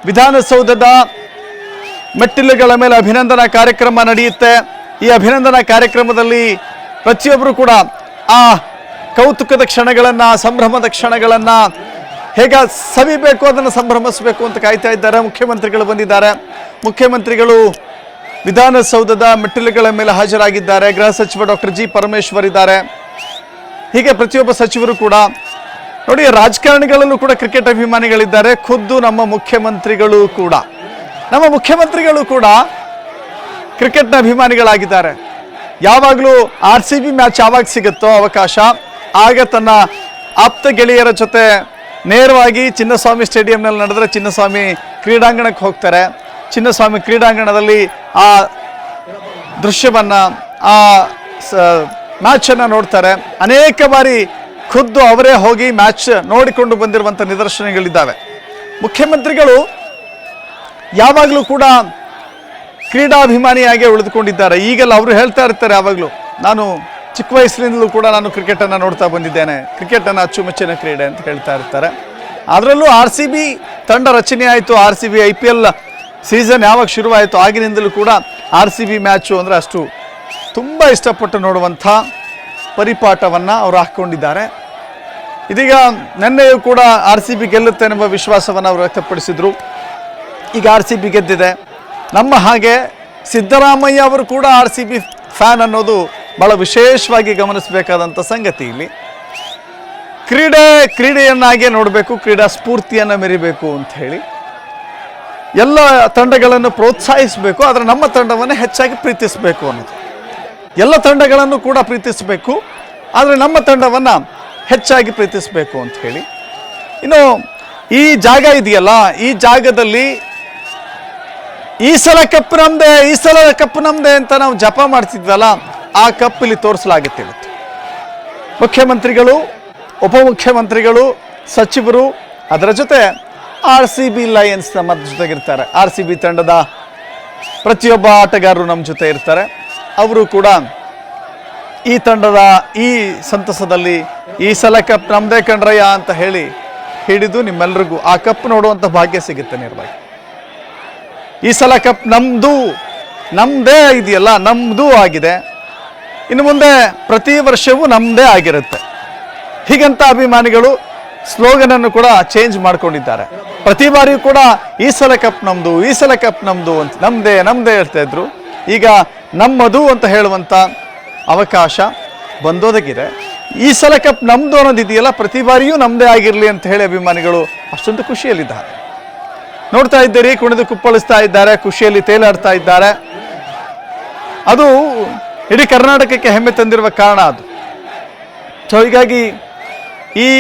ವಿಧಾನಸೌಧದ ಮೆಟ್ಟಿಲುಗಳ ಮೇಲೆ ಅಭಿನಂದನಾ ಕಾರ್ಯಕ್ರಮ ನಡೆಯುತ್ತೆ. ಈ ಅಭಿನಂದನಾ ಕಾರ್ಯಕ್ರಮದಲ್ಲಿ ಪ್ರತಿಯೊಬ್ಬರು ಕೂಡ ಆ ಕೌತುಕದ ಕ್ಷಣಗಳನ್ನ, ಸಂಭ್ರಮದ ಕ್ಷಣಗಳನ್ನ ಹೇಗೆ ಸವಿಬೇಕು, ಅದನ್ನು ಸಂಭ್ರಮಿಸಬೇಕು ಅಂತ ಕಾಯ್ತಾ ಇದ್ದಾರೆ. ಮುಖ್ಯಮಂತ್ರಿಗಳು ಬಂದಿದ್ದಾರೆ. ಮುಖ್ಯಮಂತ್ರಿಗಳು ವಿಧಾನಸೌಧದ ಮೆಟ್ಟಿಲುಗಳ ಮೇಲೆ ಹಾಜರಾಗಿದ್ದಾರೆ. ಗೃಹ ಸಚಿವ ಡಾಕ್ಟರ್ ಜಿ ಪರಮೇಶ್ವರ್ ಇದ್ದಾರೆ. ಹೀಗೆ ಪ್ರತಿಯೊಬ್ಬ ಸಚಿವರು ಕೂಡ ನೋಡಿ, ರಾಜಕಾರಣಿಗಳಲ್ಲೂ ಕೂಡ ಕ್ರಿಕೆಟ್ ಅಭಿಮಾನಿಗಳಿದ್ದಾರೆ. ಖುದ್ದು ನಮ್ಮ ಮುಖ್ಯಮಂತ್ರಿಗಳು ಕೂಡ ಕ್ರಿಕೆಟ್ನ ಅಭಿಮಾನಿಗಳಾಗಿದ್ದಾರೆ. ಯಾವಾಗಲೂ RCB ಮ್ಯಾಚ್ ಯಾವಾಗ ಸಿಗುತ್ತೋ ಅವಕಾಶ, ಆಗ ತನ್ನ ಆಪ್ತ ಗೆಳೆಯರ ಜೊತೆ ನೇರವಾಗಿ ಚಿನ್ನಸ್ವಾಮಿ ಸ್ಟೇಡಿಯಂನಲ್ಲಿ ನಡೆದರೆ ಚಿನ್ನಸ್ವಾಮಿ ಕ್ರೀಡಾಂಗಣಕ್ಕೆ ಹೋಗ್ತಾರೆ. ಚಿನ್ನಸ್ವಾಮಿ ಕ್ರೀಡಾಂಗಣದಲ್ಲಿ ಆ ದೃಶ್ಯವನ್ನು, ಆ ಮ್ಯಾಚನ್ನು ನೋಡ್ತಾರೆ. ಅನೇಕ ಬಾರಿ ಖುದ್ದು ಅವರೇ ಹೋಗಿ ಮ್ಯಾಚ್ ನೋಡಿಕೊಂಡು ಬಂದಿರುವಂಥ ನಿದರ್ಶನಗಳಿದ್ದಾವೆ. ಮುಖ್ಯಮಂತ್ರಿಗಳು ಯಾವಾಗಲೂ ಕೂಡ ಕ್ರೀಡಾಭಿಮಾನಿಯಾಗಿ ಉಳಿದುಕೊಂಡಿದ್ದಾರೆ. ಈಗೆಲ್ಲ ಅವರು ಹೇಳ್ತಾ ಇರ್ತಾರೆ, ಯಾವಾಗಲೂ ನಾನು ಚಿಕ್ಕ ವಯಸ್ಸಿನಿಂದಲೂ ಕೂಡ ನಾನು ಕ್ರಿಕೆಟನ್ನು ನೋಡ್ತಾ ಬಂದಿದ್ದೇನೆ, ಕ್ರಿಕೆಟನ್ನು ಅಚ್ಚುಮೆಚ್ಚಿನ ಕ್ರೀಡೆ ಅಂತ ಹೇಳ್ತಾ ಇರ್ತಾರೆ. ಅದರಲ್ಲೂ RCB ತಂಡ ರಚನೆ ಆಯಿತು. RCB IPL ಸೀಸನ್ ಯಾವಾಗ ಶುರುವಾಯಿತು ಆಗಿನಿಂದಲೂ ಕೂಡ RCB ಮ್ಯಾಚು ಅಂದರೆ ಅಷ್ಟು ತುಂಬ ಇಷ್ಟಪಟ್ಟು ನೋಡುವಂಥ ಪರಿಪಾಠವನ್ನು ಅವರು ಹಾಕ್ಕೊಂಡಿದ್ದಾರೆ. ಇದೀಗ ನಿನ್ನೆಯೂ ಕೂಡ RCB ಗೆಲ್ಲುತ್ತೆ ಎಂಬ ವಿಶ್ವಾಸವನ್ನು ಅವರು ವ್ಯಕ್ತಪಡಿಸಿದರು. ಈಗ RCB ಗೆದ್ದಿದೆ. ನಮ್ಮ ಹಾಗೆ ಸಿದ್ದರಾಮಯ್ಯ ಅವರು ಕೂಡ RCB ಫ್ಯಾನ್ ಅನ್ನೋದು ಭಾಳ ವಿಶೇಷವಾಗಿ ಗಮನಿಸಬೇಕಾದಂಥ ಸಂಗತಿ. ಇಲ್ಲಿ ಕ್ರೀಡೆಯನ್ನಾಗೆ ನೋಡಬೇಕು, ಕ್ರೀಡಾ ಸ್ಫೂರ್ತಿಯನ್ನು ಮೆರಿಬೇಕು ಅಂತ ಹೇಳಿ ಎಲ್ಲ ತಂಡಗಳನ್ನು ಪ್ರೋತ್ಸಾಹಿಸಬೇಕು. ಆದರೆ ನಮ್ಮ ತಂಡವನ್ನು ಹೆಚ್ಚಾಗಿ ಪ್ರೀತಿಸಬೇಕು ಅನ್ನೋದು. ಎಲ್ಲ ತಂಡಗಳನ್ನು ಕೂಡ ಪ್ರೀತಿಸಬೇಕು, ಆದರೆ ನಮ್ಮ ತಂಡವನ್ನು ಹೆಚ್ಚಾಗಿ ಪ್ರೀತಿಸಬೇಕು ಅಂತ ಹೇಳಿ. ಇನ್ನು ಈ ಜಾಗ ಇದೆಯಲ್ಲ, ಈ ಜಾಗದಲ್ಲಿ ಈ ಸಲ ಕಪ್ ನಮ್ದೇ ಅಂತ ನಾವು ಜಪ ಮಾಡ್ತಿದ್ವಲ್ಲ, ಆ ಕಪ್ ಇಲ್ಲಿ ತೋರಿಸಲಾಗುತ್ತೆ ಇವತ್ತು. ಮುಖ್ಯಮಂತ್ರಿಗಳು, ಉಪಮುಖ್ಯಮಂತ್ರಿಗಳು, ಸಚಿವರು, ಅದರ ಜೊತೆ RCB ಲಯನ್ಸ್ ನಮ್ಮ ಜೊತೆಗಿರ್ತಾರೆ. RCB ತಂಡದ ಪ್ರತಿಯೊಬ್ಬ ಆಟಗಾರರು ನಮ್ಮ ಜೊತೆ ಇರ್ತಾರೆ. ಅವರು ಕೂಡ ಈ ತಂಡದ ಈ ಸಂತಸದಲ್ಲಿ ಈ ಸಲ ಕಪ್ ನಮ್ಮದೇ ಕಣ್ರಯ್ಯ ಅಂತ ಹೇಳಿ ಹಿಡಿದು ನಿಮ್ಮೆಲ್ಲರಿಗೂ ಆ ಕಪ್ ನೋಡುವಂಥ ಭಾಗ್ಯ ಸಿಗುತ್ತೆ ನೇರವಾಗಿ. ಈ ಸಲ ಕಪ್ ನಮ್ಮದೇ ಇದೆಯಲ್ಲ, ನಮ್ಮದು ಆಗಿದೆ. ಇನ್ನು ಮುಂದೆ ಪ್ರತಿ ವರ್ಷವೂ ನಮ್ಮದೇ ಆಗಿರುತ್ತೆ. ಹೀಗಂತ ಅಭಿಮಾನಿಗಳು ಸ್ಲೋಗನನ್ನು ಕೂಡ ಚೇಂಜ್ ಮಾಡ್ಕೊಂಡಿದ್ದಾರೆ. ಪ್ರತಿ ಬಾರಿಯೂ ಕೂಡ ಈ ಸಲ ಕಪ್ ನಮ್ಮದು ಅಂತ ನಮ್ಮದೇ ಹೇಳ್ತಾ ಇದ್ರು. ಈಗ ನಮ್ಮದು ಅಂತ ಹೇಳುವಂಥ ಅವಕಾಶ ಬಂದೋದಕ್ಕಿದೆ. ಈ ಸಲ ಕಪ್ ನಮ್ಮದು ಅನ್ನೋದಿದೆಯಲ್ಲ, ಪ್ರತಿ ಬಾರಿಯೂ ನಮ್ಮದೇ ಆಗಿರಲಿ ಅಂತ ಹೇಳಿ ಅಭಿಮಾನಿಗಳು ಅಷ್ಟೊಂದು ಖುಷಿಯಲ್ಲಿದ್ದಾರೆ. ನೋಡ್ತಾ ಇದ್ದೀರಿ, ಕುಣಿದು ಕುಪ್ಪಳಿಸ್ತಾ ಇದ್ದಾರೆ, ಖುಷಿಯಲ್ಲಿ ತೇಲಾಡ್ತಾ ಇದ್ದಾರೆ. ಅದು ಇಡೀ ಕರ್ನಾಟಕಕ್ಕೆ ಹೆಮ್ಮೆ ತಂದಿರುವ ಕಾರಣ ಅದು. ಸೊ ಹೀಗಾಗಿ ಈ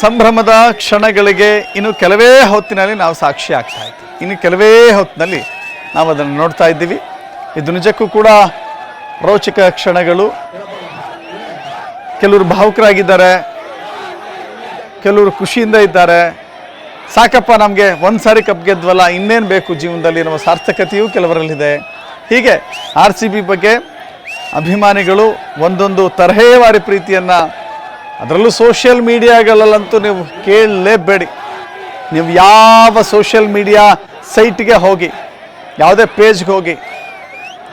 ಸಂಭ್ರಮದ ಕ್ಷಣಗಳಿಗೆ ಇನ್ನು ಕೆಲವೇ ಹೊತ್ತಿನಲ್ಲಿ ನಾವು ಸಾಕ್ಷಿ ಆಗ್ತಾ ಇದ್ದೀವಿ. ಇನ್ನು ಕೆಲವೇ ಹೊತ್ತಿನಲ್ಲಿ ನಾವು ಅದನ್ನು ನೋಡ್ತಾ ಇದ್ದೀವಿ. ಇದು ನಿಜಕ್ಕೂ ಕೂಡ ರೋಚಕ ಕ್ಷಣಗಳು. ಕೆಲವರು ಭಾವುಕರಾಗಿದ್ದಾರೆ, ಕೆಲವರು ಖುಷಿಯಿಂದ ಇದ್ದಾರೆ. ಸಾಕಪ್ಪ, ನಮಗೆ ಒಂದು ಸಾರಿ ಕಪ್ ಗೆದ್ವಲ್ಲ, ಇನ್ನೇನು ಬೇಕು ಜೀವನದಲ್ಲಿ ನಮ್ಮ ಸಾರ್ಥಕತೆಯೂ ಕೆಲವರಲ್ಲಿದೆ. ಹೀಗೆ RCB ಬಗ್ಗೆ ಅಭಿಮಾನಿಗಳು ಒಂದೊಂದು ತರಹೇವಾರಿ ಪ್ರೀತಿಯನ್ನು, ಅದರಲ್ಲೂ ಸೋಷಿಯಲ್ ಮೀಡಿಯಾಗಳಲ್ಲಂತೂ ನೀವು ಕೇಳಲೇಬೇಡಿ. ನೀವು ಯಾವ ಸೋಷಿಯಲ್ ಮೀಡಿಯಾ ಸೈಟ್ಗೆ ಹೋಗಿ, ಯಾವುದೇ ಪೇಜ್ಗೆ ಹೋಗಿ,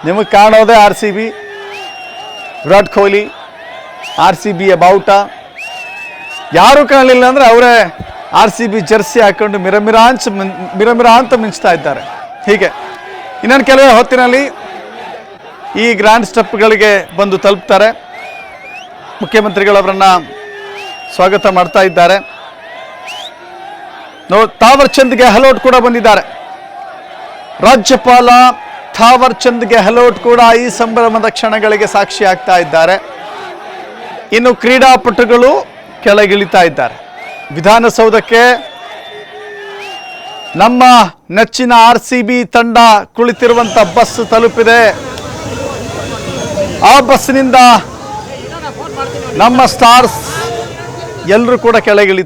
ನಿಮಗೆ ಕಾಣೋದೇ RCB, ವಿರಾಟ್ ಕೊಹ್ಲಿ, RCB ಬಾವುಟ. ಯಾರೂ ಕಾಣಲಿಲ್ಲ ಅಂದರೆ ಅವರೇ RCB ಜರ್ಸಿ ಹಾಕೊಂಡು ಮಿರಮಿರ ಅಂತ ಮಿಂಚ್ತಾ ಇದ್ದಾರೆ. ಹೀಗೆ ಇನ್ನೊಂದು ಕೆಲವೇ ಹೊತ್ತಿನಲ್ಲಿ ಈ ಗ್ರ್ಯಾಂಡ್ ಸ್ಟೆಪ್ಗಳಿಗೆ ಬಂದು ತಲುಪ್ತಾರೆ. ಮುಖ್ಯಮಂತ್ರಿಗಳವರನ್ನು ಸ್ವಾಗತ ಮಾಡ್ತಾ ಇದ್ದಾರೆ. ತಾವರ್ ಚಂದ್ ಗೆಹ್ಲೋಟ್ ಕೂಡ ಬಂದಿದ್ದಾರೆ. ರಾಜ್ಯಪಾಲ ತಾವರ್ ಚಂದ್ ಗೆಹ್ಲೋಟ್ ಕೂಡ ಈ ಸಂಭ್ರಮದ ಕ್ಷಣಗಳಿಗೆ ಸಾಕ್ಷಿ ಆಗ್ತಾ ಇದ್ದಾರೆ. ಇನ್ನು ಕ್ರೀಡಾಪಟುಗಳು ಕೆಳಗಿಳಿತಾ ಇದ್ದಾರೆ. ವಿಧಾನಸೌಧಕ್ಕೆ ನಮ್ಮ ನೆಚ್ಚಿನ RCB ತಂಡ ಕುಳಿತಿರುವಂಥ ಬಸ್ ತಲುಪಿದೆ. ಆ ಬಸ್ನಿಂದ ನಮ್ಮ ಸ್ಟಾರ್ಸ್ ಎಲ್ಲರೂ ಕೂಡ ಕೆಳಗಿಳಿತಾ